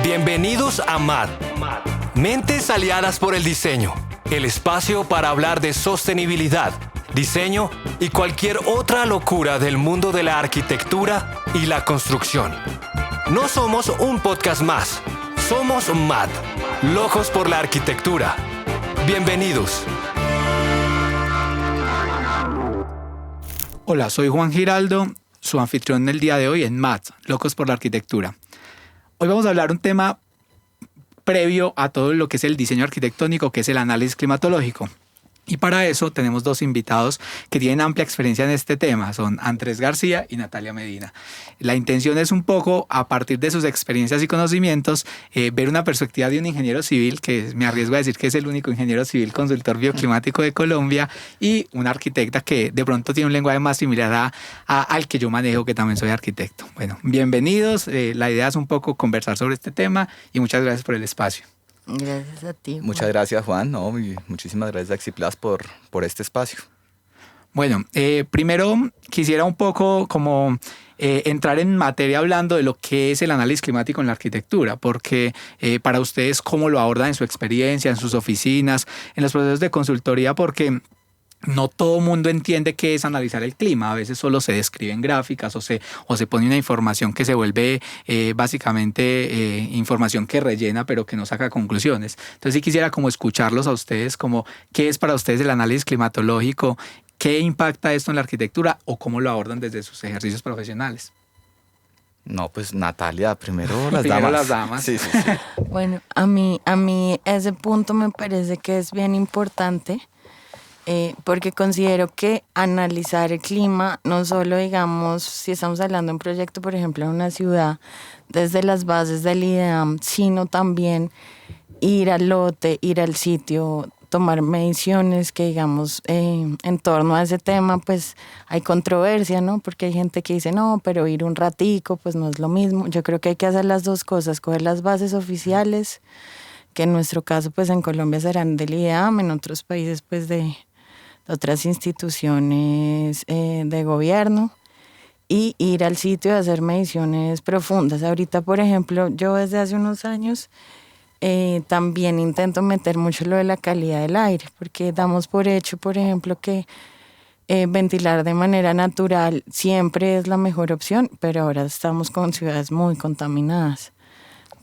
Bienvenidos a MAD, Mentes Aliadas por el Diseño, el espacio para hablar de sostenibilidad, diseño y cualquier otra locura del mundo de la arquitectura y la construcción. No somos un podcast más, somos MAD, locos por la arquitectura. Bienvenidos. Hola, soy Juan Giraldo, su anfitrión del día de hoy en MAD, locos por la arquitectura. Hoy vamos a hablar un tema previo a todo lo que es el diseño arquitectónico, que es el análisis climatológico. Y para eso tenemos dos invitados que tienen amplia experiencia en este tema, son Andrés García y Natalia Medina. La intención es un poco, a partir de sus experiencias y conocimientos, ver una perspectiva de un ingeniero civil, que me arriesgo a decir que es el único ingeniero civil consultor bioclimático de Colombia, y una arquitecta que de pronto tiene un lenguaje más similar al que yo manejo, que también soy arquitecto. Bueno, bienvenidos, la idea es un poco conversar sobre este tema y muchas gracias por el espacio. Gracias a ti, Juan. Muchas gracias, Juan. No, y muchísimas gracias a Axiplas por este espacio. Bueno, primero quisiera un poco como entrar en materia hablando de lo que es el análisis climático en la arquitectura, porque para ustedes, ¿cómo lo abordan en su experiencia, en sus oficinas, en los procesos de consultoría? Porque no todo el mundo entiende qué es analizar el clima. A veces solo se describen gráficas o se pone una información que se vuelve básicamente información que rellena pero que no saca conclusiones. Entonces sí quisiera como escucharlos a ustedes, como qué es para ustedes el análisis climatológico, qué impacta esto en la arquitectura o cómo lo abordan desde sus ejercicios profesionales. No, pues Natalia, primero las Primero damas. las damas. Sí. Bueno, a mí ese punto me parece que es bien importante. Porque considero que analizar el clima, no solo digamos, si estamos hablando de un proyecto, por ejemplo, en una ciudad, desde las bases del IDEAM, sino también ir al lote, ir al sitio, tomar mediciones que digamos en torno a ese tema, pues hay controversia, ¿no? Porque hay gente que dice, no, pero ir un ratico, pues no es lo mismo. Yo creo que hay que hacer las dos cosas, coger las bases oficiales, que en nuestro caso, pues en Colombia serán del IDEAM, en otros países, pues de otras instituciones de gobierno, y ir al sitio y hacer mediciones profundas. Ahorita, por ejemplo, yo desde hace unos años también intento meter mucho lo de la calidad del aire, porque damos por hecho, por ejemplo, que ventilar de manera natural siempre es la mejor opción, pero ahora estamos con ciudades muy contaminadas.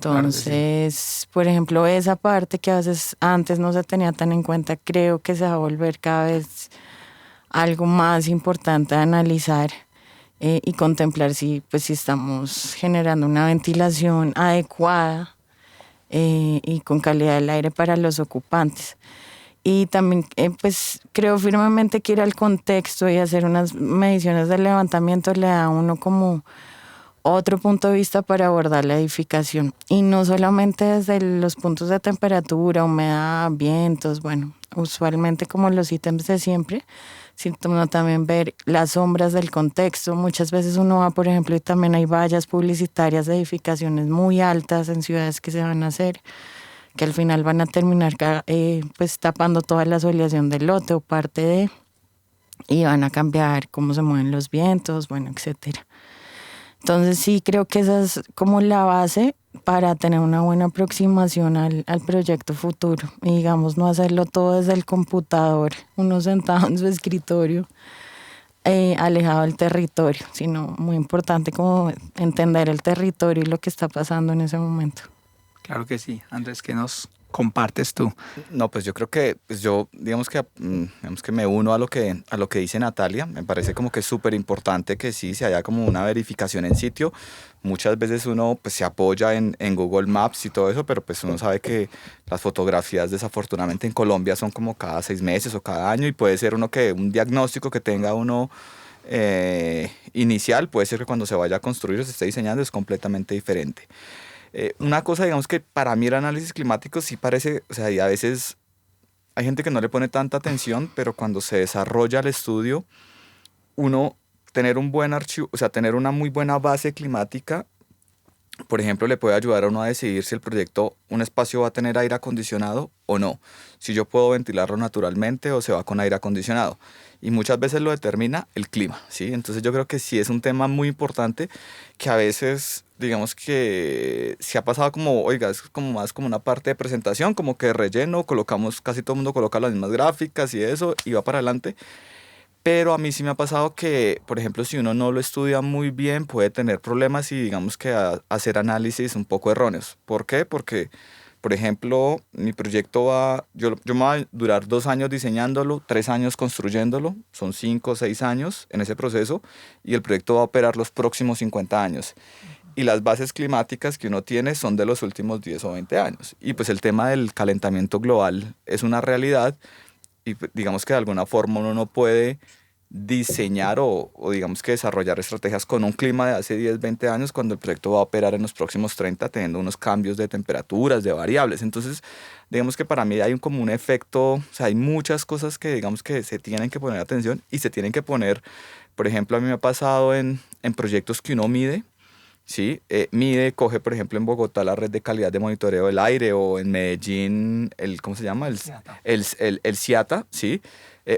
Entonces, por ejemplo, esa parte que a veces antes no se tenía tan en cuenta, creo que se va a volver cada vez algo más importante a analizar y contemplar si estamos generando una ventilación adecuada y con calidad del aire para los ocupantes. Y también pues creo firmemente que ir al contexto y hacer unas mediciones de levantamiento le da a uno como otro punto de vista para abordar la edificación, y no solamente desde los puntos de temperatura, humedad, vientos, bueno, usualmente como los ítems de siempre, sino también ver las sombras del contexto. Muchas veces uno va, por ejemplo, y también hay vallas publicitarias de edificaciones muy altas en ciudades que se van a hacer, que al final van a terminar pues tapando toda la soleación del lote o parte de, y van a cambiar cómo se mueven los vientos, bueno, etcétera. Entonces sí creo que esa es como la base para tener una buena aproximación al proyecto futuro. Y digamos, no hacerlo todo desde el computador, uno sentado en su escritorio, alejado del territorio, sino muy importante como entender el territorio y lo que está pasando en ese momento. Claro que sí. Andrés, ¿qué nos compartes tú? No, pues yo creo que digamos que me uno a lo que dice Natalia. Me parece como que es súper importante que sí se haya como una verificación en sitio. Muchas veces uno pues se apoya en Google Maps y todo eso, pero pues uno sabe que las fotografías desafortunadamente en Colombia son como cada 6 meses o cada año, y puede ser un diagnóstico que tenga uno inicial, puede ser que cuando se vaya a construir o se esté diseñando es completamente diferente. Una cosa, digamos, que para mí el análisis climático sí parece, o sea, y a veces hay gente que no le pone tanta atención, pero cuando se desarrolla el estudio, uno tener un buen archivo, o sea, tener una muy buena base climática por ejemplo, le puede ayudar a uno a decidir si el proyecto, un espacio va a tener aire acondicionado o no, si yo puedo ventilarlo naturalmente o se va con aire acondicionado. Y muchas veces lo determina el clima, ¿sí? Entonces yo creo que sí es un tema muy importante que a veces, digamos que se ha pasado como, oiga, es como más como una parte de presentación, como que de relleno, colocamos, casi todo el mundo coloca las mismas gráficas y eso, y va para adelante. Pero a mí sí me ha pasado que, por ejemplo, si uno no lo estudia muy bien, puede tener problemas y digamos que hacer análisis un poco erróneos. ¿Por qué? Porque, por ejemplo, mi proyecto yo me voy a durar 2 años diseñándolo, 3 años construyéndolo, son 5 o 6 años en ese proceso, y el proyecto va a operar los próximos 50 años. Y las bases climáticas que uno tiene son de los últimos 10 o 20 años. Y pues el tema del calentamiento global es una realidad y digamos que de alguna forma uno no puede diseñar o digamos que desarrollar estrategias con un clima de hace 10, 20 años cuando el proyecto va a operar en los próximos 30 teniendo unos cambios de temperaturas, de variables. Entonces, digamos que para mí hay como un efecto, o sea, hay muchas cosas que digamos que se tienen que poner atención y se tienen que poner, por ejemplo, a mí me ha pasado en proyectos que uno mide. Sí, mide, coge por ejemplo en Bogotá la red de calidad de monitoreo del aire o en Medellín, ¿cómo se llama? El CIATA, ¿sí?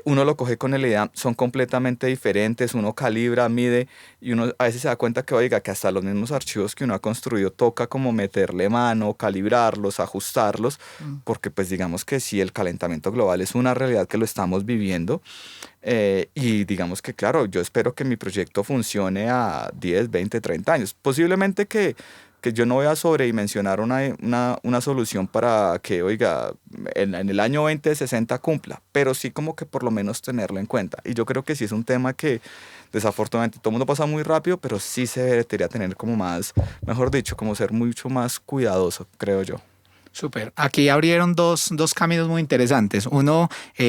Uno lo coge con el IDEAM, son completamente diferentes, uno calibra, mide y uno a veces se da cuenta que, oiga, que hasta los mismos archivos que uno ha construido toca como meterle mano, calibrarlos, ajustarlos, porque pues digamos que sí, el calentamiento global es una realidad que lo estamos viviendo. Y digamos que, claro, yo espero que mi proyecto funcione a 10, 20, 30 años. Posiblemente que yo no voy a sobredimensionar una solución para que, oiga, en el año 2060 cumpla, pero sí como que por lo menos tenerlo en cuenta. Y yo creo que sí es un tema que desafortunadamente todo el mundo pasa muy rápido, pero sí se debería tener como más, mejor dicho, como ser mucho más cuidadoso, creo yo. Súper. Aquí abrieron dos caminos muy interesantes. Uno,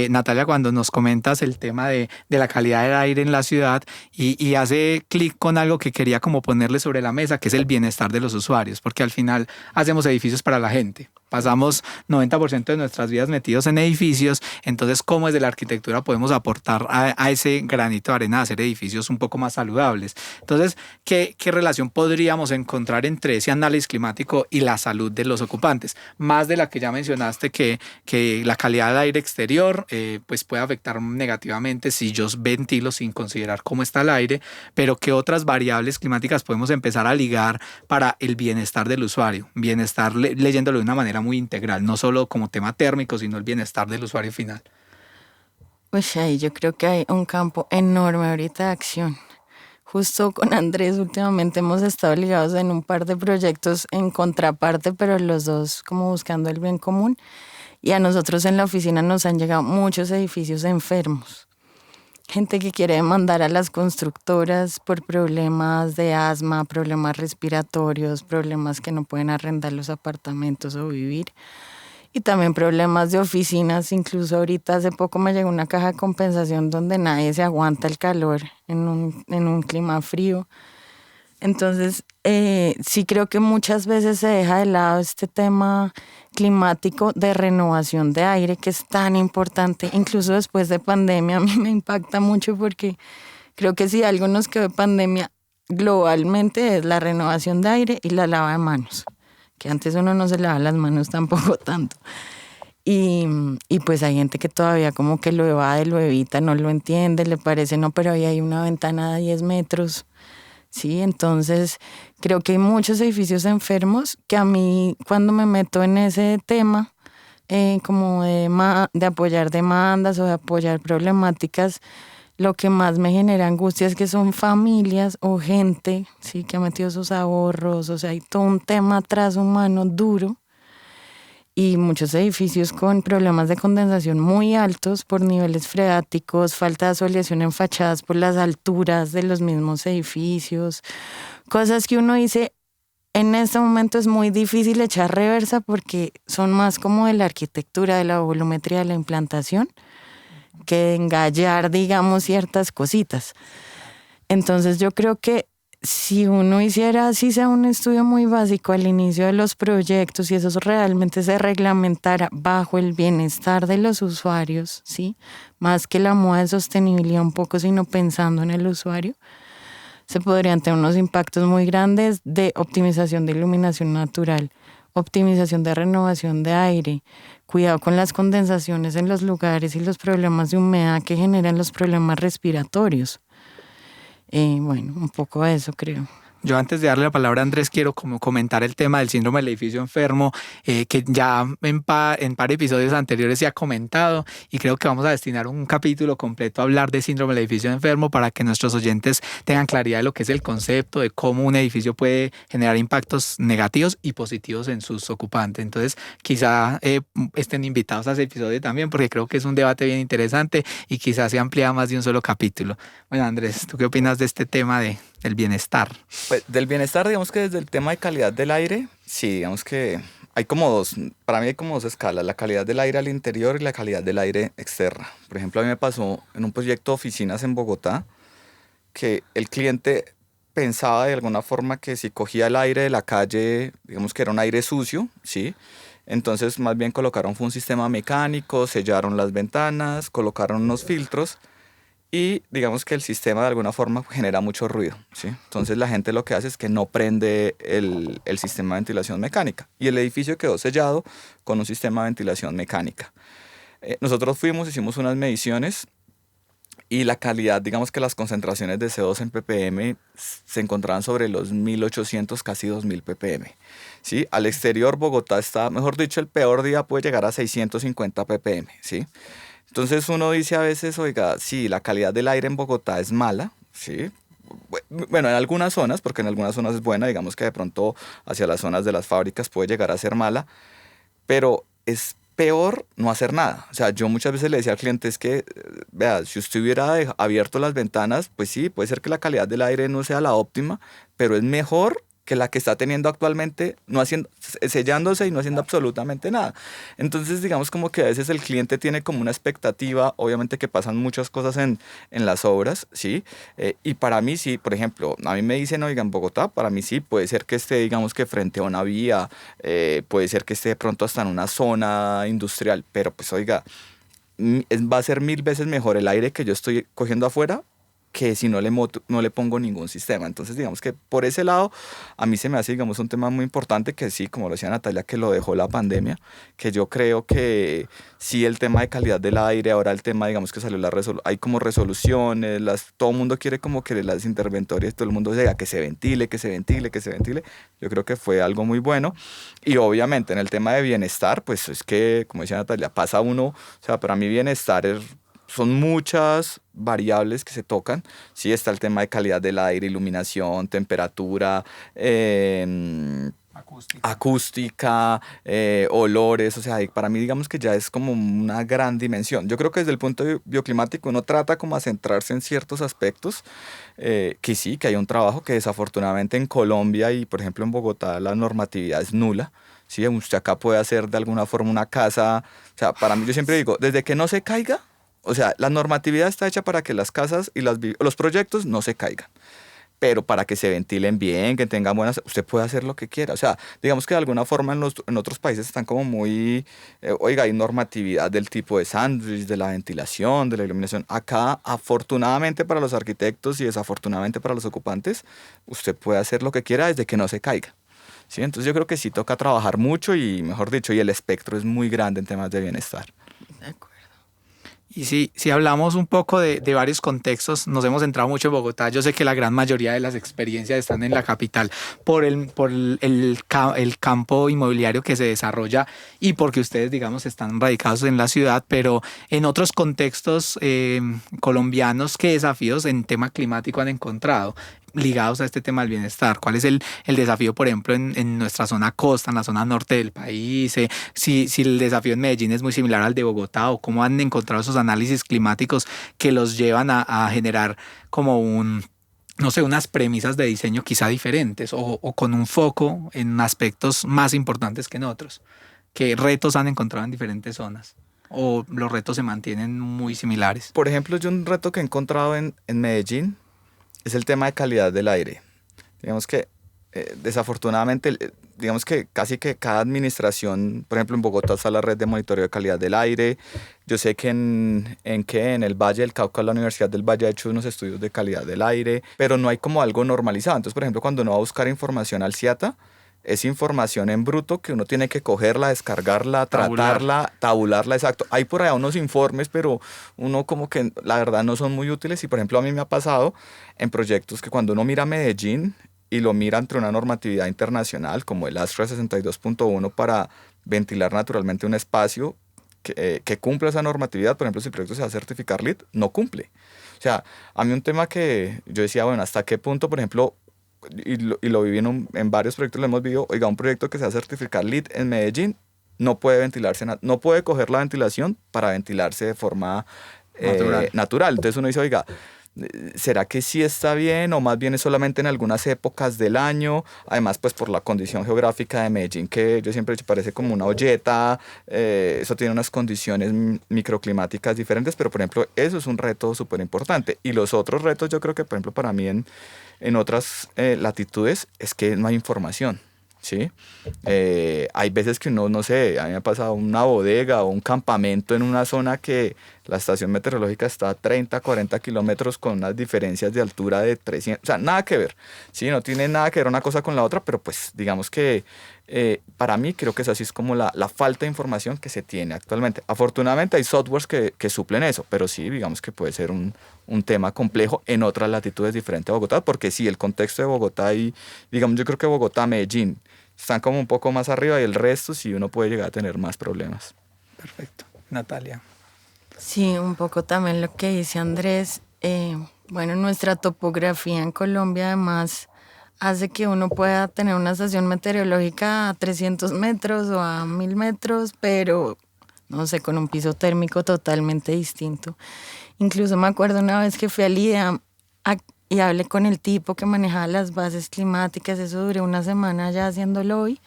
Natalia, cuando nos comentas el tema de la calidad del aire en la ciudad y hace clic con algo que quería como ponerle sobre la mesa, que es el bienestar de los usuarios, porque al final hacemos edificios para la gente. Pasamos 90% de nuestras vidas metidos en edificios, entonces cómo desde la arquitectura podemos aportar a ese granito de arena a hacer edificios un poco más saludables. Entonces, ¿qué relación podríamos encontrar entre ese análisis climático y la salud de los ocupantes? Más de la que ya mencionaste, que la calidad del aire exterior pues puede afectar negativamente si yo ventilo sin considerar cómo está el aire, pero ¿qué otras variables climáticas podemos empezar a ligar para el bienestar del usuario? Bienestar leyéndolo de una manera muy integral, no solo como tema térmico, sino el bienestar del usuario final. Pues ahí yo creo que hay un campo enorme ahorita de acción. Justo con Andrés últimamente hemos estado ligados en un par de proyectos en contraparte, pero los dos como buscando el bien común. Y a nosotros en la oficina nos han llegado muchos edificios enfermos. Gente que quiere demandar a las constructoras por problemas de asma, problemas respiratorios, problemas que no pueden arrendar los apartamentos o vivir. Y también problemas de oficinas, incluso ahorita hace poco me llegó una caja de compensación donde nadie se aguanta el calor en un clima frío. Entonces, sí creo que muchas veces se deja de lado este tema climático de renovación de aire que es tan importante, incluso después de pandemia. A mí me impacta mucho porque creo que si algo nos quedó de pandemia globalmente es la renovación de aire y la lava de manos, que antes uno no se lava las manos tampoco tanto. Y pues hay gente que todavía como que lo evade, lo evita, no lo entiende, le parece no, pero ahí hay una ventana de 10 metros. Sí, entonces creo que hay muchos edificios enfermos que a mí cuando me meto en ese tema como de apoyar demandas o de apoyar problemáticas, lo que más me genera angustia es que son familias o gente, sí, que ha metido sus ahorros, o sea, hay todo un tema atrás humano duro y muchos edificios con problemas de condensación muy altos por niveles freáticos, falta de asoleación en fachadas por las alturas de los mismos edificios, cosas que uno dice, en este momento es muy difícil echar reversa porque son más como de la arquitectura, de la volumetría, de la implantación, que de engallar, digamos, ciertas cositas. Entonces yo creo que si uno hiciera así sea un estudio muy básico al inicio de los proyectos y eso realmente se reglamentara bajo el bienestar de los usuarios, ¿sí? Más que la moda de sostenibilidad un poco, sino pensando en el usuario, se podrían tener unos impactos muy grandes de optimización de iluminación natural, optimización de renovación de aire, cuidado con las condensaciones en los lugares y los problemas de humedad que generan los problemas respiratorios. Bueno, un poco de eso creo. Yo antes de darle la palabra a Andrés quiero como comentar el tema del síndrome del edificio enfermo, que ya en par de episodios anteriores se ha comentado, y creo que vamos a destinar un capítulo completo a hablar de síndrome del edificio enfermo para que nuestros oyentes tengan claridad de lo que es el concepto, de cómo un edificio puede generar impactos negativos y positivos en sus ocupantes. Entonces quizá estén invitados a ese episodio también, porque creo que es un debate bien interesante y quizás se amplía más de un solo capítulo. Bueno, Andrés, ¿tú qué opinas de este tema del bienestar? Pues del bienestar, digamos que desde el tema de calidad del aire, sí, digamos que hay como dos, para mí hay como dos escalas, la calidad del aire al interior y la calidad del aire externa. Por ejemplo, a mí me pasó en un proyecto de oficinas en Bogotá que el cliente pensaba de alguna forma que si cogía el aire de la calle, digamos que era un aire sucio, ¿sí? Entonces más bien colocaron fue un sistema mecánico, sellaron las ventanas, colocaron unos filtros, y digamos que el sistema de alguna forma genera mucho ruido, ¿sí? Entonces la gente lo que hace es que no prende el sistema de ventilación mecánica. Y el edificio quedó sellado con un sistema de ventilación mecánica. Nosotros hicimos unas mediciones y la calidad, digamos que las concentraciones de CO2 en ppm se encontraban sobre los 1800, casi 2000 ppm. ¿Sí? Al exterior Bogotá está, mejor dicho, el peor día puede llegar a 650 ppm, ¿sí? Entonces uno dice a veces, oiga, sí, la calidad del aire en Bogotá es mala, ¿sí? Bueno, en algunas zonas, porque en algunas zonas es buena, digamos que de pronto hacia las zonas de las fábricas puede llegar a ser mala, pero es peor no hacer nada. O sea, yo muchas veces le decía al cliente, es que, vea, si usted hubiera abierto las ventanas, pues sí, puede ser que la calidad del aire no sea la óptima, pero es mejor que la que está teniendo actualmente, no haciendo, sellándose y no haciendo absolutamente nada. Entonces, digamos como que a veces el cliente tiene como una expectativa, obviamente que pasan muchas cosas en las obras, ¿sí? Y para mí sí, por ejemplo, a mí me dicen, oiga, en Bogotá, para mí sí, puede ser que esté, digamos que frente a una vía, puede ser que esté de pronto hasta en una zona industrial, pero pues oiga, va a ser 1000 veces mejor el aire que yo estoy cogiendo afuera que si no le pongo ningún sistema. Entonces, digamos que por ese lado, a mí se me hace, digamos, un tema muy importante que sí, como lo decía Natalia, que lo dejó la pandemia, que yo creo que sí el tema de calidad del aire, ahora el tema, digamos, que salió hay como resoluciones, todo el mundo quiere como que las interventorias, todo el mundo diga que se ventile, que se ventile, que se ventile. Yo creo que fue algo muy bueno. Y obviamente en el tema de bienestar, pues es que, como decía Natalia, pasa uno, o sea, para mí bienestar son muchas variables que se tocan. Sí, está el tema de calidad del aire, iluminación, temperatura, acústica, olores. O sea, para mí digamos que ya es como una gran dimensión. Yo creo que desde el punto bioclimático uno trata como a centrarse en ciertos aspectos, que sí, que hay un trabajo que desafortunadamente en Colombia y por ejemplo en Bogotá la normatividad es nula. Sí, usted acá puede hacer de alguna forma una casa. O sea, para mí yo siempre digo, desde que no se caiga, o sea, la normatividad está hecha para que las casas y los proyectos no se caigan, pero para que se ventilen bien, que tengan usted puede hacer lo que quiera. O sea, digamos que de alguna forma en otros países están como muy, oiga, hay normatividad del tipo de sándwich, de la ventilación, de la iluminación. Acá, afortunadamente para los arquitectos y desafortunadamente para los ocupantes, usted puede hacer lo que quiera desde que no se caiga. ¿Sí? Entonces yo creo que sí toca trabajar mucho y, mejor dicho, y el espectro es muy grande en temas de bienestar. De acuerdo. Y si hablamos un poco de varios contextos, nos hemos centrado mucho en Bogotá. Yo sé que la gran mayoría de las experiencias están en la capital por el campo inmobiliario que se desarrolla y porque ustedes, digamos, están radicados en la ciudad, pero en otros contextos colombianos, ¿qué desafíos en tema climático han encontrado ligados a este tema del bienestar? ¿Cuál es el desafío, por ejemplo, en nuestra zona costa, en la zona norte del país? Si el desafío en Medellín es muy similar al de Bogotá, o cómo han encontrado esos análisis climáticos que los llevan a generar como no sé, unas premisas de diseño quizá diferentes o con un foco en aspectos más importantes que en otros. ¿Qué retos han encontrado en diferentes zonas? ¿O los retos se mantienen muy similares? Por ejemplo, yo un reto que he encontrado en Medellín es el tema de calidad del aire. Digamos que desafortunadamente, digamos que casi que cada administración, por ejemplo en Bogotá está la red de monitoreo de calidad del aire. Yo sé que en el Valle del Cauca, la Universidad del Valle ha hecho unos estudios de calidad del aire, pero no hay como algo normalizado. Entonces, por ejemplo, cuando uno va a buscar información al CIATA, es información en bruto que uno tiene que cogerla, descargarla, tratarla, tabularla, exacto. Hay por allá unos informes, pero uno como que la verdad no son muy útiles. Y por ejemplo a mí me ha pasado en proyectos que cuando uno mira Medellín y lo mira entre una normatividad internacional como el ASHRAE 62.1 para ventilar naturalmente un espacio que cumpla esa normatividad, por ejemplo si el proyecto se va a certificar LEED, no cumple. O sea, a mí un tema que yo decía, bueno, ¿hasta qué punto, por ejemplo, y lo viví en varios proyectos, lo hemos vivido, oiga, un proyecto que se va a certificar LEED en Medellín no puede ventilarse, no puede coger la ventilación para ventilarse de forma natural. Entonces uno dice, oiga, ¿será que sí está bien o más bien es solamente en algunas épocas del año? Además, pues por la condición geográfica de Medellín, que yo siempre he dicho parece como una olleta, eso tiene unas condiciones microclimáticas diferentes, pero por ejemplo, eso es un reto súper importante. Y los otros retos, yo creo que por ejemplo para mí en otras latitudes es que no hay información, ¿sí? Hay veces que uno, no sé, a mí me ha pasado una bodega o un campamento en una zona que la estación meteorológica está a 30, 40 kilómetros con unas diferencias de altura de 300, o sea, nada que ver, ¿sí? No tiene nada que ver una cosa con la otra, pero pues digamos que para mí creo que es así, es como la falta de información que se tiene actualmente. Afortunadamente hay softwares que suplen eso, pero sí, digamos que puede ser un tema complejo en otras latitudes diferentes a Bogotá, porque sí, el contexto de Bogotá y, digamos, yo creo que Bogotá, Medellín, están como un poco más arriba y el resto sí uno puede llegar a tener más problemas. Perfecto. Natalia. Sí, un poco también lo que dice Andrés. Bueno, nuestra topografía en Colombia además hace que uno pueda tener una estación meteorológica a 300 metros o a 1000 metros, pero no sé, con un piso térmico totalmente distinto. Incluso me acuerdo una vez que fui al IDEAM y hablé con el tipo que manejaba las bases climáticas, eso duré una semana ya haciéndolo hoy.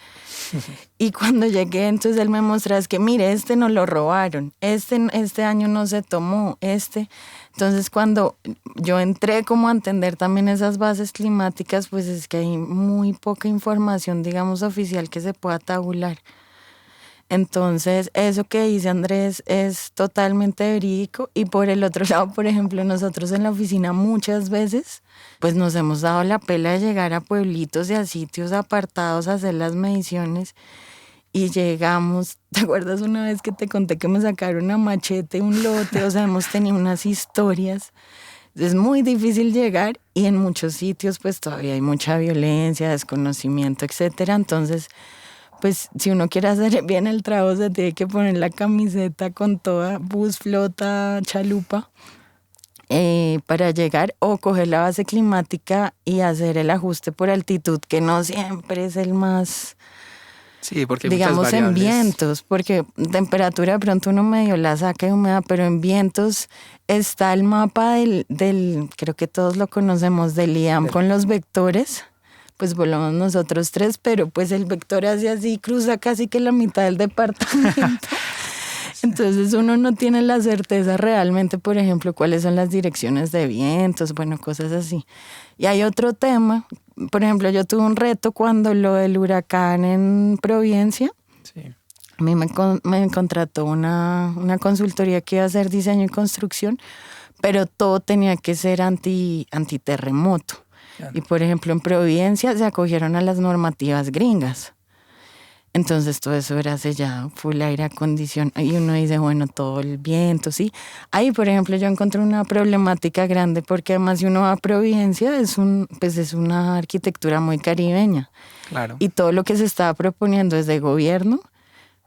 Y cuando llegué, entonces él me mostraba, es que mire, este no lo robaron, este año no se tomó, Entonces cuando yo entré como a entender también esas bases climáticas, pues es que hay muy poca información, digamos, oficial que se pueda tabular. Entonces, eso que dice Andrés es totalmente verídico. Y por el otro lado, por ejemplo, nosotros en la oficina muchas veces, pues nos hemos dado la pela de llegar a pueblitos y a sitios apartados a hacer las mediciones. Y llegamos, ¿te acuerdas una vez que te conté que me sacaron a machete un lote? O sea, hemos tenido unas historias. Es muy difícil llegar y en muchos sitios pues todavía hay mucha violencia, desconocimiento, etcétera. Entonces, pues si uno quiere hacer bien el trabajo se tiene que poner la camiseta con toda bus, flota, chalupa para llegar, o coger la base climática y hacer el ajuste por altitud, que no siempre es el más, Sí, porque hay digamos, muchas en variables. vientos, porque temperatura de pronto uno medio la saca de humedad, pero en vientos está el mapa del creo que todos lo conocemos, del IAM con los vectores. Pues volamos nosotros tres, pero pues el vector hace así, cruza casi que la mitad del departamento. Entonces uno no tiene la certeza realmente, por ejemplo, cuáles son las direcciones de vientos, bueno, cosas así. Y hay otro tema, por ejemplo, yo tuve un reto cuando lo del huracán en Providencia. Sí. A mí me contrató una consultoría que iba a hacer diseño y construcción, pero todo tenía que ser antiterremoto. Y por ejemplo en Providencia se acogieron a las normativas gringas. Entonces todo eso era sellado, full aire acondicionado. Y uno dice, bueno, todo el viento, sí. Ahí, por ejemplo, yo encontré una problemática grande porque además si uno va a Providencia es una arquitectura muy caribeña. Claro. Y todo lo que se estaba proponiendo desde gobierno,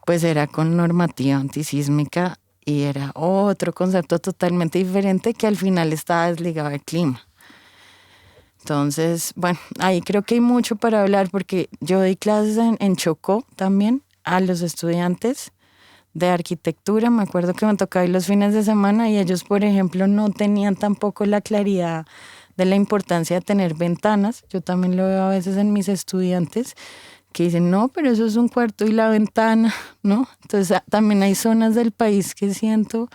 pues era con normativa antisísmica y era otro concepto totalmente diferente que al final estaba desligado del clima. Entonces, bueno, ahí creo que hay mucho para hablar porque yo doy clases en Chocó también a los estudiantes de arquitectura. Me acuerdo que me tocaba ir los fines de semana y ellos, por ejemplo, no tenían tampoco la claridad de la importancia de tener ventanas. Yo también lo veo a veces en mis estudiantes que dicen, no, pero eso es un cuarto y la ventana, ¿no? Entonces, también hay zonas del país que siento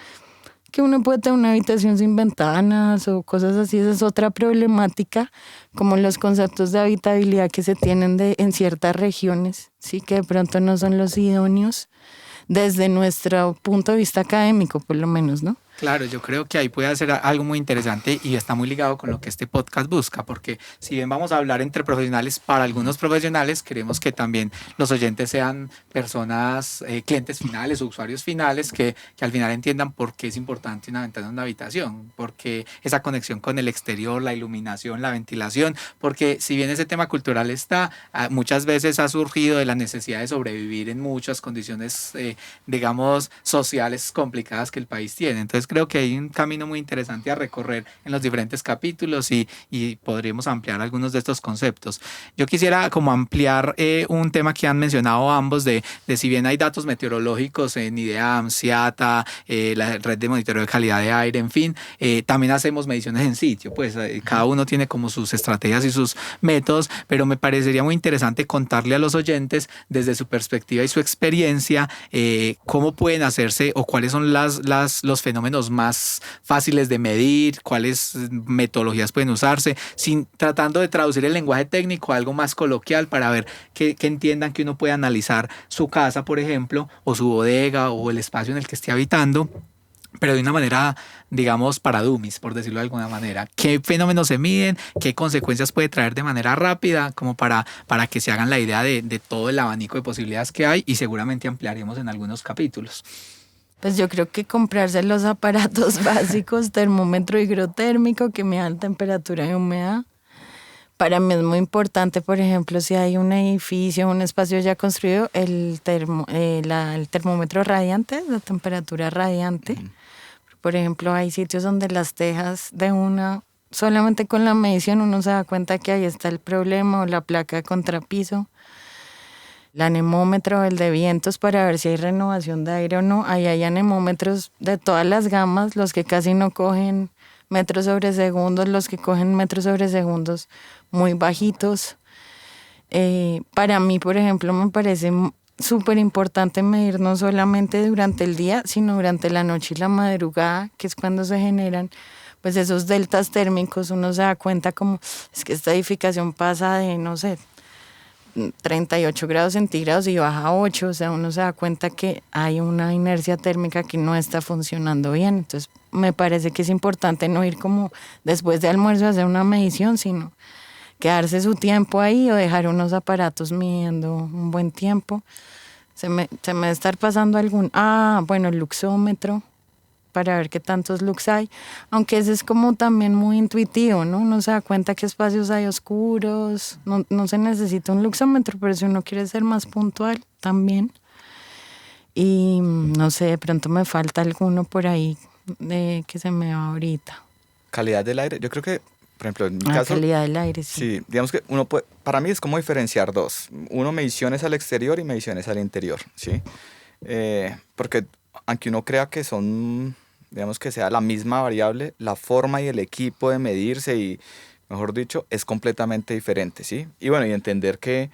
que uno puede tener una habitación sin ventanas o cosas así, esa es otra problemática, como los conceptos de habitabilidad que se tienen en ciertas regiones, sí, que de pronto no son los idóneos desde nuestro punto de vista académico, por lo menos, ¿no? Claro, yo creo que ahí puede ser algo muy interesante y está muy ligado con lo que este podcast busca, porque si bien vamos a hablar entre profesionales, para algunos profesionales queremos que también los oyentes sean personas, clientes finales o usuarios finales que al final entiendan por qué es importante una ventana en una habitación, porque esa conexión con el exterior, la iluminación, la ventilación, porque si bien ese tema cultural está, muchas veces ha surgido de la necesidad de sobrevivir en muchas condiciones, digamos, sociales complicadas que el país tiene. Entonces creo que hay un camino muy interesante a recorrer en los diferentes capítulos y podríamos ampliar algunos de estos conceptos. Yo quisiera como ampliar un tema que han mencionado ambos de si bien hay datos meteorológicos en IDEAM, CIATA, la red de monitoreo de calidad de aire, en fin, también hacemos mediciones en sitio, pues cada uno tiene como sus estrategias y sus métodos, pero me parecería muy interesante contarle a los oyentes desde su perspectiva y su experiencia cómo pueden hacerse o cuáles son los fenómenos más fáciles de medir, cuáles metodologías pueden usarse, tratando de traducir el lenguaje técnico a algo más coloquial para ver que entiendan que uno puede analizar su casa, por ejemplo, o su bodega o el espacio en el que esté habitando, pero de una manera, digamos, para dummies, por decirlo de alguna manera. ¿Qué fenómenos se miden? ¿Qué consecuencias puede traer de manera rápida? Como para que se hagan la idea de todo el abanico de posibilidades que hay, y seguramente ampliaremos en algunos capítulos. Pues yo creo que comprarse los aparatos básicos, termómetro higrotérmico que midan temperatura y humedad. Para mí es muy importante, por ejemplo, si hay un edificio, un espacio ya construido, el termómetro radiante, la temperatura radiante. Por ejemplo, hay sitios donde las tejas solamente con la medición uno se da cuenta que ahí está el problema, o la placa de contrapiso. El anemómetro, el de vientos, para ver si hay renovación de aire o no. Ahí hay anemómetros de todas las gamas, los que casi no cogen metros sobre segundos, los que cogen metros sobre segundos muy bajitos. Para mí, por ejemplo, me parece súper importante medir no solamente durante el día, sino durante la noche y la madrugada, que es cuando se generan pues esos deltas térmicos. Uno se da cuenta como es que esta edificación pasa de, no sé, 38 grados centígrados y baja a 8, o sea, uno se da cuenta que hay una inercia térmica que no está funcionando bien. Entonces me parece que es importante no ir como después de almuerzo a hacer una medición, sino quedarse su tiempo ahí o dejar unos aparatos midiendo un buen tiempo. Se me debe estar pasando el luxómetro, para ver qué tantos lux hay, aunque ese es como también muy intuitivo, ¿no? Uno se da cuenta qué espacios hay oscuros, no se necesita un luxómetro, pero si uno quiere ser más puntual también. Y no sé, de pronto me falta alguno por ahí que se me va ahorita. Calidad del aire, yo creo que, por ejemplo, en mi caso... calidad del aire, sí. Sí, digamos que uno puede, para mí es como diferenciar dos. Uno, mediciones al exterior y mediciones al interior, ¿sí? Porque aunque uno crea que son... digamos que sea la misma variable, la forma y el equipo de medirse y, mejor dicho, es completamente diferente, ¿sí? Y bueno, y entender que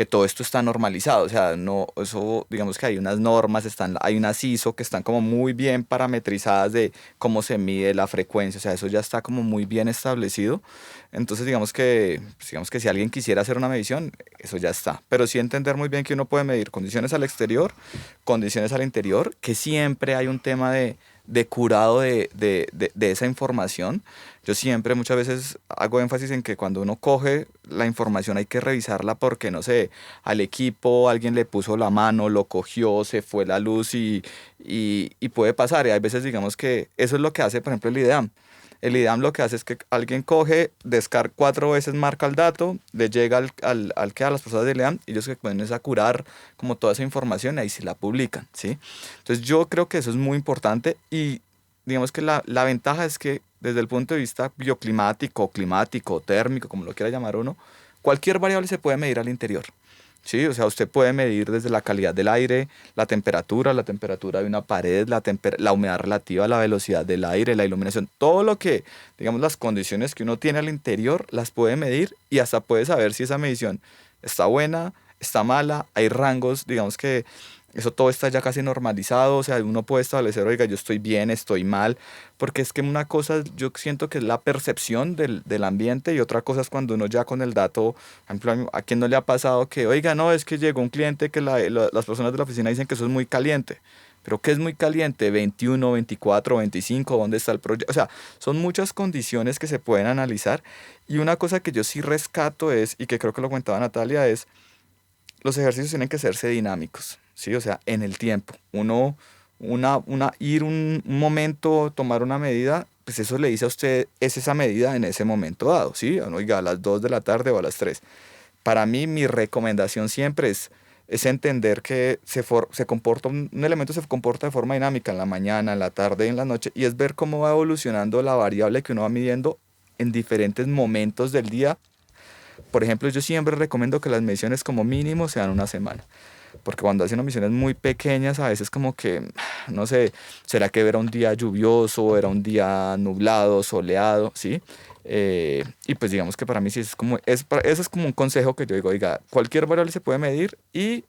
todo esto está normalizado, o sea, no, eso, digamos que hay unas normas, hay unas ISO que están como muy bien parametrizadas de cómo se mide la frecuencia, o sea, eso ya está como muy bien establecido. Entonces, digamos que si alguien quisiera hacer una medición, eso ya está. Pero sí entender muy bien que uno puede medir condiciones al exterior, condiciones al interior, que siempre hay un tema de curado de esa información. Yo siempre, muchas veces hago énfasis en que cuando uno coge la información hay que revisarla porque, no sé, al equipo alguien le puso la mano, lo cogió, se fue la luz y puede pasar. Y hay veces, digamos que eso es lo que hace, por ejemplo, el IDEAM. El IDEAM lo que hace es que alguien coge, 4 veces marca el dato, le llega a las personas del IDEAM y ellos que pueden es a curar como toda esa información y ahí sí la publican, ¿sí? Entonces yo creo que eso es muy importante y digamos que la ventaja es que desde el punto de vista bioclimático, climático, térmico, como lo quiera llamar uno, cualquier variable se puede medir al interior. Sí, o sea, usted puede medir desde la calidad del aire, la temperatura de una pared, la humedad relativa, la velocidad del aire, la iluminación, todo lo que, digamos, las condiciones que uno tiene al interior, las puede medir y hasta puede saber si esa medición está buena, está mala, hay rangos, digamos que eso todo está ya casi normalizado, o sea, uno puede establecer, oiga, yo estoy bien, estoy mal, porque es que una cosa yo siento que es la percepción del ambiente y otra cosa es cuando uno ya con el dato, por ejemplo, ¿a quién no le ha pasado que, oiga, no, es que llegó un cliente que las personas de la oficina dicen que eso es muy caliente? ¿Pero qué es muy caliente? 21, 24, 25, ¿dónde está el proyecto? O sea, son muchas condiciones que se pueden analizar y una cosa que yo sí rescato es, y que creo que lo comentaba Natalia, es los ejercicios tienen que hacerse dinámicos, ¿sí? O sea, en el tiempo. Ir un momento, tomar una medida, pues eso le dice a usted, es esa medida en ese momento dado, ¿sí? Oiga, a las 2 de la tarde o a las 3. Para mí, mi recomendación siempre es entender que un elemento se comporta de forma dinámica en la mañana, en la tarde y en la noche, y es ver cómo va evolucionando la variable que uno va midiendo en diferentes momentos del día. Por ejemplo, yo siempre recomiendo que las mediciones como mínimo sean una semana, porque cuando hacen mediciones muy pequeñas, a veces como que, no sé, ¿será que era un día lluvioso, era un día nublado, soleado? ¿Sí? Y pues digamos que para mí sí eso es como un consejo que yo digo, oiga, cualquier variable se puede medir y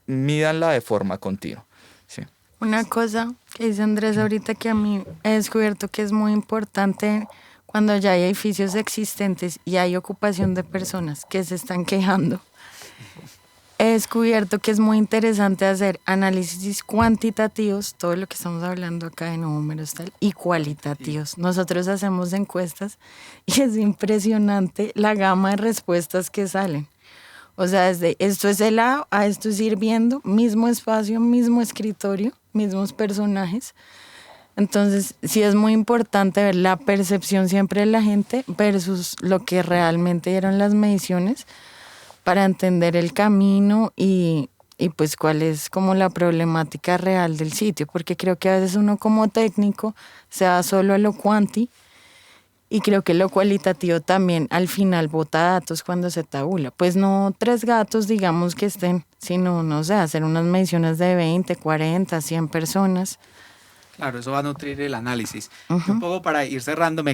mídanla de forma continua. ¿Sí? Una cosa que dice Andrés ahorita que a mí he descubierto que es muy importante cuando ya hay edificios existentes y hay ocupación de personas que se están quejando. He descubierto que es muy interesante hacer análisis cuantitativos, todo lo que estamos hablando acá de números tal, y cualitativos. Nosotros hacemos encuestas y es impresionante la gama de respuestas que salen. O sea, desde esto es helado a esto es hirviendo, mismo espacio, mismo escritorio, mismos personajes. Entonces, sí es muy importante ver la percepción siempre de la gente versus lo que realmente eran las mediciones para entender el camino y pues cuál es como la problemática real del sitio, porque creo que a veces uno como técnico se va solo a lo cuanti y creo que lo cualitativo también al final bota datos cuando se tabula. Pues no 3 gatos, digamos, que estén, sino, no sé, hacer unas mediciones de 20, 40, 100 personas. Claro, eso va a nutrir el análisis. Un poco para ir cerrando,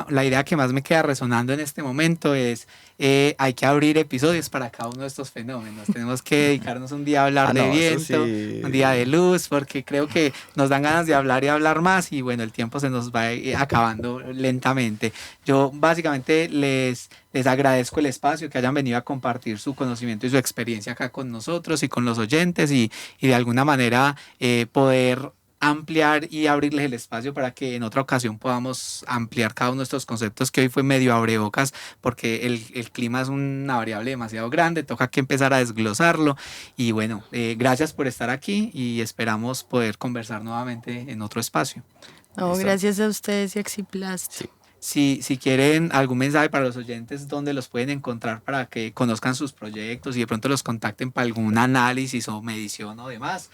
la idea que más me queda resonando en este momento es hay que abrir episodios para cada uno de estos fenómenos. Tenemos que dedicarnos un día a hablar de viento, sí, un día de luz, porque creo que nos dan ganas de hablar y hablar más y bueno, el tiempo se nos va acabando lentamente. Yo básicamente les agradezco el espacio, que hayan venido a compartir su conocimiento y su experiencia acá con nosotros y con los oyentes y de alguna manera poder ampliar y abrirles el espacio para que en otra ocasión podamos ampliar cada uno de estos conceptos que hoy fue medio abrebocas porque el clima es una variable demasiado grande, toca que empezar a desglosarlo y bueno, gracias por estar aquí y esperamos poder conversar nuevamente en otro espacio. No, gracias a ustedes y a Exiplast. Sí. Si quieren algún mensaje para los oyentes, ¿dónde los pueden encontrar para que conozcan sus proyectos y de pronto los contacten para algún análisis o medición o demás?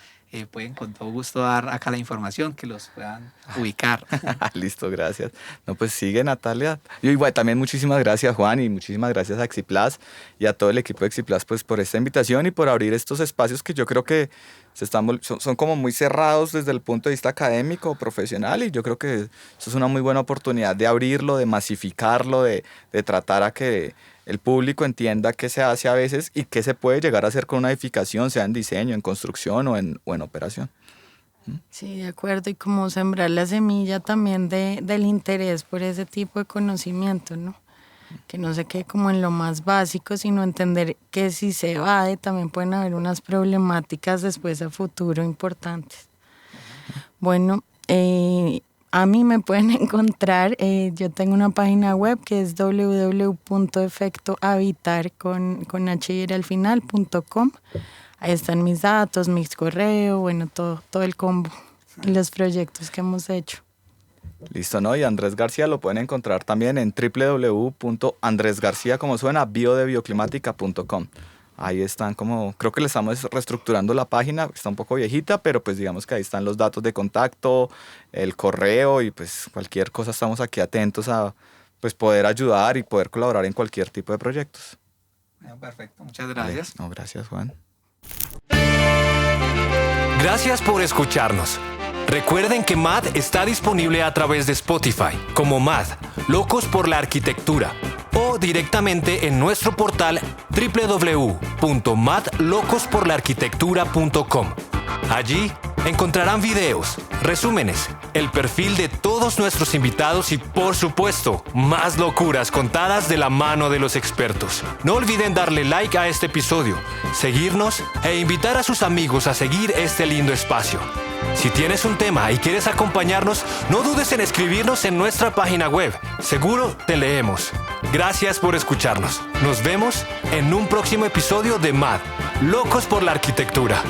Pueden con todo gusto dar acá la información, que los puedan ubicar. Listo, gracias. No, pues sigue Natalia. Y igual también muchísimas gracias Juan y muchísimas gracias a Exiplast y a todo el equipo de Exiplast pues por esta invitación y por abrir estos espacios que yo creo que son como muy cerrados desde el punto de vista académico o profesional y yo creo que eso es una muy buena oportunidad de abrirlo, de masificarlo, de tratar a que el público entienda qué se hace a veces y qué se puede llegar a hacer con una edificación, sea en diseño, en construcción o en operación. Sí, de acuerdo, y como sembrar la semilla también del interés por ese tipo de conocimiento, ¿no? Que no se quede como en lo más básico, sino entender que si se evade también pueden haber unas problemáticas después a futuro importantes. Bueno, a mí me pueden encontrar, yo tengo una página web que es www.efectohabitar.com. Ahí están mis datos, mis correos, bueno, todo el combo y los proyectos que hemos hecho. Listo, ¿no? Y Andrés García lo pueden encontrar también en www.andresgarcia, como suena, biodebioclimática.com. Ahí están creo que le estamos reestructurando la página, está un poco viejita, pero pues digamos que ahí están los datos de contacto, el correo y pues cualquier cosa estamos aquí atentos a pues poder ayudar y poder colaborar en cualquier tipo de proyectos. Bueno, perfecto, muchas gracias. No, gracias Juan. Gracias por escucharnos. Recuerden que MAD está disponible a través de Spotify como MAD, Locos por la Arquitectura, o directamente en nuestro portal www.madlocosporlaarquitectura.com. Allí encontrarán videos, resúmenes, el perfil de todos nuestros invitados y, por supuesto, más locuras contadas de la mano de los expertos. No olviden darle like a este episodio, seguirnos e invitar a sus amigos a seguir este lindo espacio. Si tienes un tema y quieres acompañarnos, no dudes en escribirnos en nuestra página web. Seguro te leemos. Gracias por escucharnos. Nos vemos en un próximo episodio de MAD, Locos por la Arquitectura.